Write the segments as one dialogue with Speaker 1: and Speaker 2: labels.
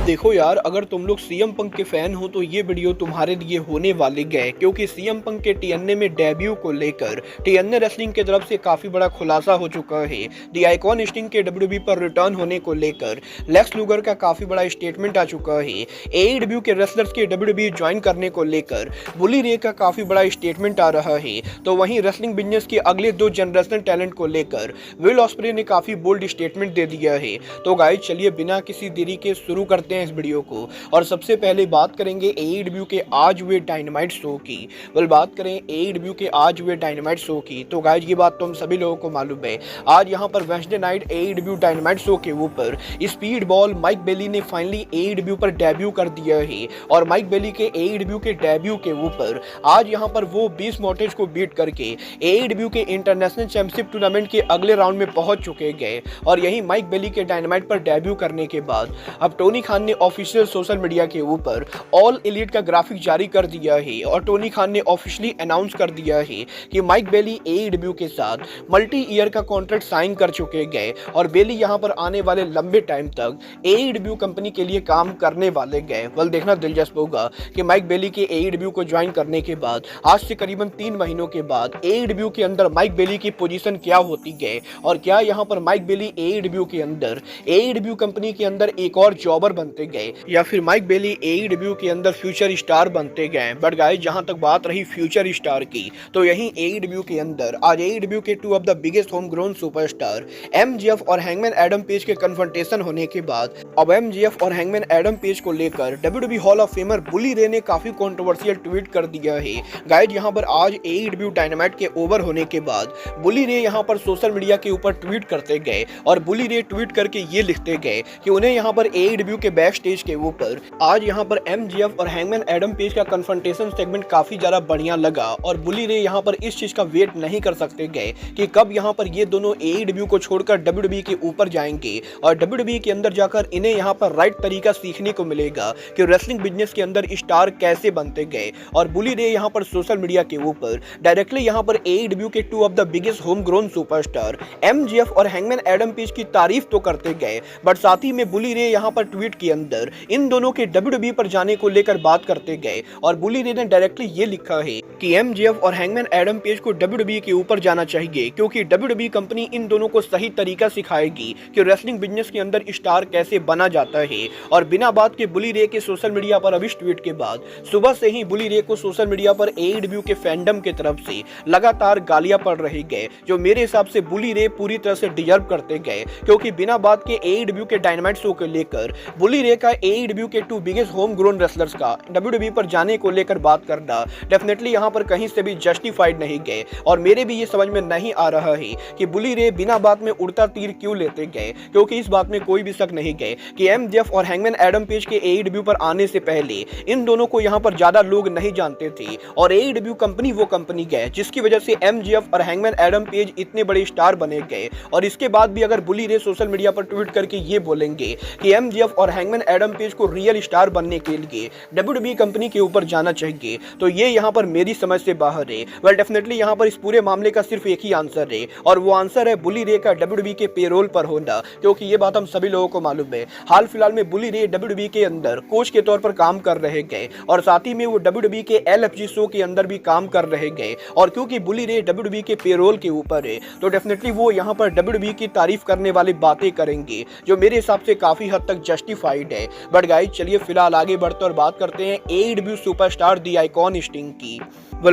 Speaker 1: देखो यार, अगर तुम लोग सीएम पंक के फैन हो तो ये वीडियो तुम्हारे लिए होने वाली है, क्योंकि सीएम पंक के टीएनए में डेब्यू को लेकर टीएनए रेसलिंग की तरफ से काफी बड़ा खुलासा हो चुका है। दी आइकॉन स्टिंग के डब्ल्यूडब्ल्यूई पर रिटर्न होने को लेकर लेक्स लूगर का काफी बड़ा स्टेटमेंट आ चुका है। एईडब्ल्यू के रेसलर्स के डब्ल्यूडब्ल्यूई ज्वाइन करने को लेकर बुली रे का काफी बड़ा स्टेटमेंट आ रहा है। तो वहीं रेसलिंग बिजनेस के अगले 2 जनरेशनल टैलेंट को लेकर विल ऑस्प्रे ने काफी बोल्ड स्टेटमेंट दे दिया है। तो गाइस चलिए बिना किसी देरी के शुरू करते हैं इस वीडियो को। और सबसे पहले बात करेंगे एईडब्ल्यू के आज हुए डायनामाइट शो की। बात करें एईडब्ल्यू के आज हुए डायनामाइट शो की, तो गाइस ये बात तो हम सभी लोगों को मालूम है। आज यहाँ पर Wednesday night AEW dynamite show के ऊपर स्पीड बॉल माइक बेली ने फाइनली एईडब्ल्यू पर डेब्यू कर दिया है। और माइक बेली के एईडब्ल्यू के डेब्यू के ऊपर आज यहाँ पर वो 20 मोटेज को बीट करके एईडब्ल्यू के इंटरनेशनल चैंपियनशिप टूर्नामेंट के अगले राउंड में पहुंच चुके गए। और यही माइक बेली के डायनामाइट पर डेब्यू करने के बाद अब टोनी खान ने ऑफिशियल सोशल मीडिया के ऊपर ऑल एलीट का ग्राफिक जारी कर दिया है। और टोनी खान ने ऑफिशियली अनाउंस कर दिया है कि माइक बेली एईडब्ल्यू के साथ मल्टी ईयर का कॉन्ट्रैक्ट साइन कर चुके गए और बेली यहां पर आने वाले लंबे टाइम तक एईडब्ल्यू कंपनी के लिए काम करने वाले गए। देखना दिलचस्प होगा कि माइक बेली के एईडब्ल्यू को ज्वाइन करने के बाद आज से करीबन 3 महीनों के बाद एईडब्ल्यू के अंदर माइक बेली की पोजीशन क्या होती गए और क्या यहां पर माइक बेली एईडब्ल्यू के अंदर एईडब्ल्यू कंपनी के अंदर एक और जॉबर बनते गए या फिर माइक बेली एईडब्ल्यू के अंदर फ्यूचर स्टार बनते गए। बट गाइस जहां तक बात रही फ्यूचर स्टार की, तो यहीं एईडब्ल्यू के अंदर आज एईडब्ल्यू के 2 of the biggest home grown superstar MJF और हैंगमैन एडम पेज के कन्फ्रंटेशन होने के बाद अब एमजेएफ और हैंगमैन एडम पेज को लेकर डब्ल्यूडब्ल्यूई हॉल ऑफ फेमर बुली रे ने काफी कंट्रोवर्शियल ट्वीट कर दिया है। गाइस यहां पर आज एईडब्ल्यू डायनामाइट के ओवर होने के बाद बुली रे यहां पर सोशल मीडिया के ऊपर ट्वीट करते गए और बुली रे ट्वीट करके ये लिखते गए कि उन्हें यहां पर एईडब्ल्यू के बैक स्टेज के ऊपर आज यहां पर एमजेएफ और हैंगमैन एडम पेज का कन्फ्रंटेशन सेगमेंट काफी ज्यादा बढ़िया लगा। और बुली रे यहां पर इस चीज का वेट नहीं कर सकते गए कि कब यहां पर ये दोनों एईडब्ल्यू को छोड़कर डब्ल्यूडब्ल्यूई के ऊपर जाएंगे और डब्ल्यूडब्ल्यूई के अंदर जाकर इन्हें यहां पर राइट तरीका सीखने को मिलेगा कि रेसलिंग बिजनेस के अंदर स्टार कैसे बनते गए। और बुली रे यहां पर सोशल मीडिया के ऊपर डायरेक्टली यहां पर एईडब्ल्यू के 2 of the biggest home grown superstar MJF और हैंगमैन एडम पेज की तारीफ तो करते गए, बट साथ ही में बुली रे यहां पर ट्वीट के अंदर इन दोनों के डब्ल्यूडब्ल्यूई पर जाने को लेकर बात करते गए। और बुली रे ने डायरेक्टली ये लिखा है कि एमजेएफ और हैंगमैन एडम पेज को डब्ल्यूडब्ल्यूई के ऊपर जाना चाहिए, क्योंकि डब्ल्यूडब्ल्यूई कंपनी इन दोनों को सही तरीका सिखाएगी कि रेसलिंग बिजनेस के अंदर स्टार कैसे बना जाता है। और बिना बात के बुली रे के सोशल मीडिया पर अभी ट्वीट के बाद सुबह से ही बुली रे को सोशल मीडिया पर एईडब्ल्यू के फैंडम की तरफ से लगातार गालियां पड़ रही गए, जो मेरे हिसाब से बुली रे पूरी तरह से डिजर्व करते गए। क्योंकि बिना बात के एईडब्ल्यू के डायनामाइट शो को लेकर बुली रे का एईडब्ल्यू के 2 बिगेस्ट होम ग्रोन रेसलर्स का डब्ल्यूडब्ल्यूई पर जाने को लेकर बात करना डेफिनेटली यहां पर कहीं से भी जस्टिफाइड नहीं गए। और मेरे भी ये समझ में नहीं आ रहा है कि बुली रे बिना बात में उड़ता तीर क्यों लेते गए, क्योंकि इस बात में कोई भी शक नहीं गए कि एमजेएफ और हैंगमैन एडम पेज के एईडब्ल्यू पर आने से पहले इन दोनों को यहां पर ज्यादा लोग नहीं जानते थे। और एईडब्ल्यू कंपनी वो कंपनी गए जिसकी वजह से एमजेएफ और हैंगमैन एडम पेज इतने बड़े स्टार बने गए। और इसके बाद भी अगर बुली रे सोशल मीडिया पर ट्वीट करके ये बोलेंगे कि एमजेएफ और हैंगमैन एडम पेज को रियल स्टार बनने के लिए डब्ल्यूडब्ल्यूई कंपनी के ऊपर जाना चाहिए, तो ये यहां पर मेरी समझ से बाहर है। डेफिनेटली यहां पर इस पूरे मामले का सिर्फ एक ही आंसर है, और वो आंसर है बुली रे का डब्ल्यूडब्ल्यूई के पेरोल पर होना। क्योंकि ये बात हम सभी लोगों को मालूम है, हाल फिलहाल में बुली रे डब्ल्यूडब्ल्यूई के अंदर कोच के तौर पर काम कर रहे गए और साथ ही में वो डब्ल्यूडब्ल्यूई के एलएफजी शो के अंदर भी काम कर रहे गए। और क्योंकि बुली रे डब्ल्यूडब्ल्यूई के पेरोल के ऊपर है, तो डेफिनेटली वो यहां पर डब्ल्यूडब्ल्यूई की तारीफ करने वाली बातें करेंगे, जो मेरे हिसाब से काफी हद तक जस्टिफाइड है। बट गाइस चलिए फिलहाल आगे बढ़ते और बात करते हैं एईडब्ल्यू सुपरस्टार दी आइकॉन स्टिंग की।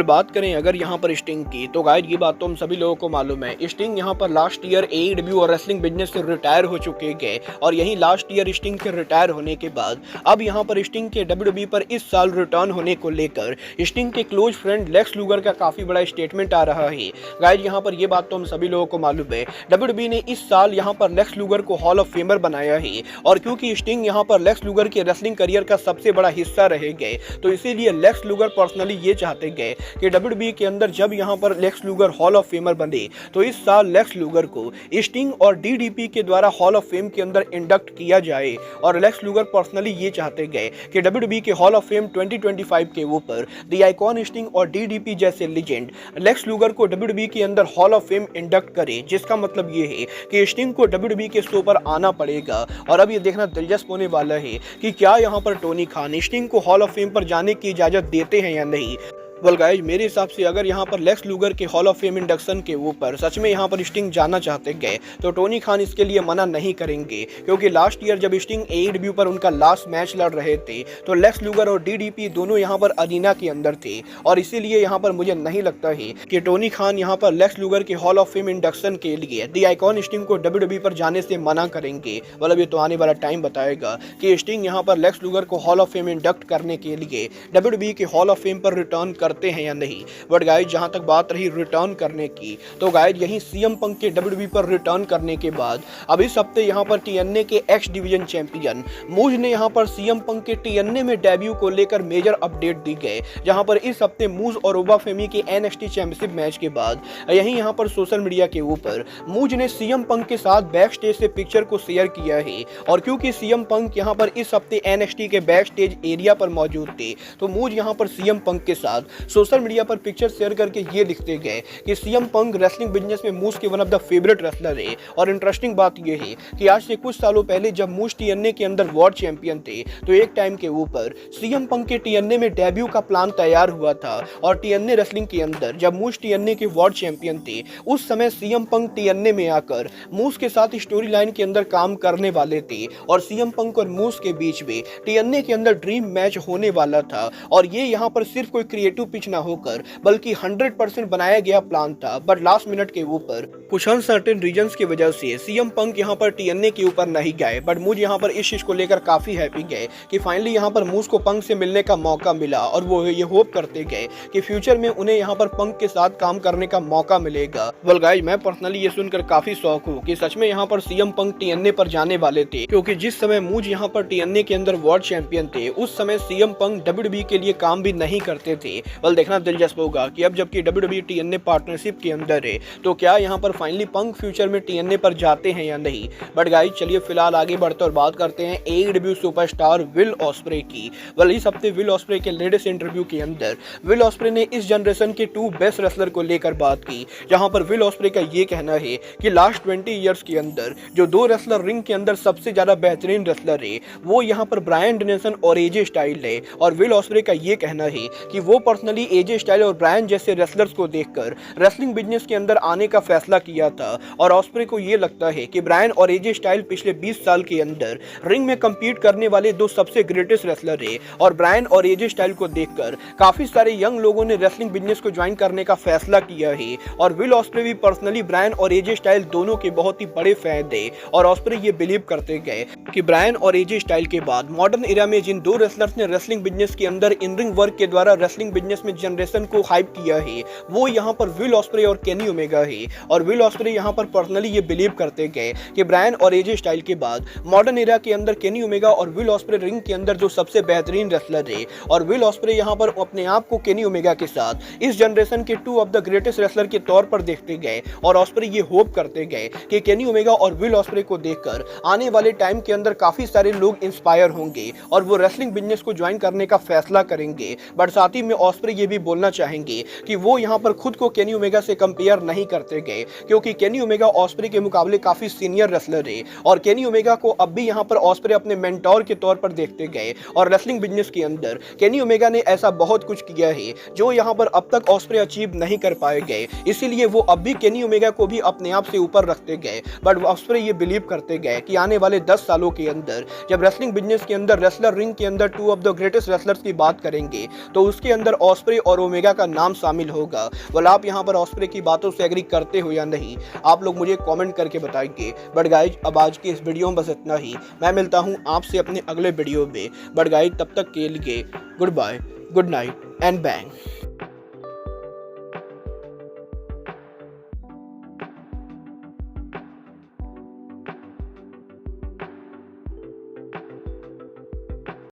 Speaker 1: बात करें अगर यहाँ पर स्टिंग की, तो गाइस ये बात तो हम सभी लोगों को मालूम है, स्टिंग यहाँ पर लास्ट ईयर एईडब्ल्यू और रेसलिंग बिजनेस से रिटायर हो चुके गए। और यही लास्ट ईयर स्टिंग के रिटायर होने के बाद अब यहाँ पर स्टिंग के डब्ल्यूडब्ल्यूई पर इस साल रिटर्न होने को लेकर स्टिंग के क्लोज फ्रेंड लेक्स लूगर का काफी बड़ा स्टेटमेंट आ रहा है। गाइस यहाँ पर ये बात तो हम सभी लोगों को मालूम है, डब्ल्यूडब्ल्यूई ने इस साल यहाँ पर लेक्स लूगर को हॉल ऑफ फेमर बनाया है। और क्योंकि स्टिंग यहाँ पर लेक्स लूगर के रेसलिंग करियर का सबसे बड़ा हिस्सा रहे गए, तो इसीलिए लेक्स लूगर पर्सनली ये चाहते गए है कि WWE के अंदर जब यहाँ पर Lex Luger hall of famer बने तो इस साल लेक्स लूगर को स्टिंग और DDP के द्वारा हॉल ऑफ फेम के अंदर इंडक्ट किया जाए। और लेक्स लूगर पर्सनली ये चाहते गए कि WWE के हॉल ऑफ फेम 2025 के ऊपर द आइकॉन स्टिंग और DDP जैसे लीजेंड लेक्स लूगर को WWE के अंदर हॉल ऑफ फेम इंडक्ट करे, जिसका मतलब ये है कि स्टिंग को WWE के शो पर आना पड़ेगा। और अब ये देखना दिलचस्प होने वाला है कि क्या यहाँ पर टोनी खान स्टिंग को हॉल ऑफ फेम पर जाने की इजाजत देते हैं या नहीं। वेल गाइज, मेरे हिसाब से अगर यहाँ पर लेक्स लूगर के हॉल ऑफ फेम इंडक्शन के ऊपर सच में यहाँ पर स्टिंग जाना चाहते गए तो टोनी खान इसके लिए मना नहीं करेंगे, क्योंकि लास्ट ईयर जब स्टिंग AEW पर उनका लास्ट मैच लड़ रहे थे तो लेक्स लूगर और DDP दोनों यहाँ पर अरीना के अंदर थे। और इसीलिए यहाँ पर मुझे नहीं लगता है कि टोनी खान यहाँ पर लेक्स लूगर के हॉल ऑफ फेम इंडक्शन के लिए द आइकॉन स्टिंग को WWE पर जाने से मना करेंगे। मतलब ये तो आने वाला टाइम बताएगा कि स्टिंग यहाँ पर लेक्स लूगर को हॉल ऑफ फेम इंडक्ट करने के लिए WWE के हॉल ऑफ फेम पर रिटर्न करते हैं या नहीं। बट गाइज, जहां तक बात रही रिटर्न करने की तो गाइज यही CM पंक के WWE पर रिटर्न करने के बाद अब इस हफ्ते यहां पर TNA के एक्स डिवीजन चैंपियन मूज ने यहां पर CM पंक के TNA में डेब्यू को लेकर मेजर अपडेट दी गए, जहां पर इस हफ्ते मूज और ओबा फेमी के NXT चैंपियनशिप मैच के बाद यहां पर सोशल मीडिया के ऊपर मूज ने CM पंक के साथ बैक स्टेज से पिक्चर को शेयर किया है। और क्योंकि CM पंक यहां पर इस हफ्ते NXT के बैक स्टेज एरिया पर मौजूद थे तो मूज यहां पर CM पंक के साथ सोशल मीडिया पर पिक्चर शेयर करके ये लिखते गए कि CM पंक रेसलिंग बिजनेस में मूज के one of the favourite wrestler है। और इंटरेस्टिंग बात ये है कि आज से कुछ सालों पहले जब मूज TNA के अंदर वर्ल्ड चैंपियन थे तो एक टाइम के ऊपर CM पंक के TNA में डेब्यू का प्लान तैयार हुआ था। और TNA रेसलिंग के अंदर जब मूज TNA के वर्ल्ड चैंपियन थे उस समय CM पंक TNA में आकर मूज के साथ स्टोरी लाइन के अंदर काम करने वाले थे। और CM पंक और मूज के बीच में TNA के अंदर ड्रीम मैच होने वाला था। और ये यहाँ पर सिर्फ कोई क्रिएटिव पिच ना होकर बल्कि 100% बनाया गया प्लान था। बट लास्ट मिनट के ऊपर कुछ अनसर्टेन रीजंस की वजह से CM पंक यहाँ पर TNA के ऊपर नहीं गए। बट मूज यहाँ पर इस चीज को लेकर काफी हैप्पी गए कि फाइनली यहाँ पर मूज को पंक से मिलने का मौका मिला। और वो ये होप करते गए कि फ्यूचर में उन्हें यहाँ पर पंक के साथ काम करने का मौका मिलेगा। वेल गाइस, मैं पर्सनली ये सुनकर काफी शौक हूँ कि सच में यहाँ पर CM पंक TNA पर जाने वाले थे, क्योंकि जिस समय मूज यहाँ पर TNA के अंदर वर्ल्ड चैंपियन थे उस समय CM पंक WWE के लिए काम भी नहीं करते थे। वेल देखना दिलचस्प होगा कि अब जबकि WWE TNA पार्टनरशिप के अंदर है तो क्या यहाँ पर फाइनली पंक फ्यूचर में TNA पर जाते हैं या नहीं। बट गाइस, चलिए फिलहाल आगे बढ़ते और बात करते हैं AEW सुपरस्टार विल ऑस्प्रे की। वेल इस हफ्ते विल ऑस्प्रे के लेटेस्ट इंटरव्यू के अंदर विल ऑस्प्रे ने इस जनरेशन के 2 बेस्ट रेसलर को लेकर बात की, जहां पर विल ऑस्प्रे का ये कहना है कि लास्ट 20 इयर्स के अंदर जो 2 रेसलर रिंग के अंदर सबसे ज्यादा बेहतरीन रेसलर है वो यहाँ पर ब्रायन डेनिसन और AJ स्टाइल है। और विल ऑस्प्रे का ये कहना है कि वो पर्सनली AJ स्टाइल और ब्रायन जैसे रेसलर्स को देखकर रेसलिंग बिजनेस के अंदर आने का फैसला किया था। और ऑस्प्रे को ये लगता है कि ब्रायन और AJ स्टाइल पिछले 20 साल के अंदर रिंग में compete करने वाले 2 सबसे ग्रेटेस्ट रेसलर है। और ब्रायन और AJ स्टाइल को देखकर काफी सारे यंग लोगों ने रेसलिंग बिजनेस को ज्वाइन करने का फैसला किया है। और विल ऑस्प्रे भी पर्सनली ब्रायन और AJ स्टाइल दोनों के बहुत ही बड़े फैन थे। और ऑस्प्रे ये बिलीव करते गए कि ब्रायन और AJ स्टाइल के बाद मॉडर्न एरा में जिन 2 रेसलर्स ने रेसलिंग बिजनेस के अंदर इन रिंग वर्क के द्वारा रेसलिंग बिजनेस में जनरेशन को हाइप किया है वो यहाँ पर विल ऑस्प्रे और केनी ओमेगा है। और विल ऑस्प्रे यहाँ पर पर्सनली ये बिलीव करते गए कि ब्रायन और AJ स्टाइल के बाद मॉडर्न एरा के अंदर केनी ओमेगा और विल ऑस्प्रे रिंग के अंदर जो सबसे बेहतरीन रेसलर है। और विल ऑस्प्रे यहाँ पर अपने आप को केनी ओमेगा के साथ इस जनरेशन के 2 ऑफ द ग्रेटेस्ट रेसलर के तौर पर देखते गए। और ऑस्प्रे ये होप करते गए कि केनी ओमेगा और विल ऑस्प्रे को देखकर आने वाले टाइम के अंदर काफी सारे लोग इंस्पायर होंगे और वो रेसलिंग बिजनेस को ज्वाइन करने का फैसला करेंगे। बट साथ ही में ऑस्प्रे ये भी बोलना चाहेंगे कि वो यहाँ पर खुद को केनी ओमेगा से कंपेयर नहीं करते गए, क्योंकि केनी ओमेगा ऑस्प्रे के मुकाबले काफी सीनियर रेसलर है। और केनी ओमेगा को अब भी यहाँ पर ऑस्प्रे अपने मेंटोर के तौर पर देखते गए। और रेसलिंग बिजनेस के अंदर केनी ओमेगा ने ऐसा बहुत कुछ किया है जो यहाँ पर अब तक ऑस्प्रे अचीव नहीं कर पाए गए, इसीलिए वो अब भी केनी ओमेगा को भी अपने आप से ऊपर रखते गए। बट ऑस्प्रे ये बिलीव करते गए कि आने वाले 10 सालों के अंदर जब रेसलिंग बिजनेस के अंदर रेसलर रिंग के अंदर 2 ऑफ द ग्रेटेस्ट रेसलर्स की बात करेंगे तो उसके अंदर ऑस्प्रे और ओमेगा का नाम शामिल होगा। वेल आप यहाँ पर ऑस्प्रे की बातों से एग्री करते हो या नहीं, आप लोग मुझे कमेंट करके बताएंगे। बट गाइज, अब आज की इस वीडियो में बस इतना ही। मैं मिलता हूँ आपसे अपने अगले वीडियो में। बट गाइज, तब तक के लिए goodbye, good night and bang.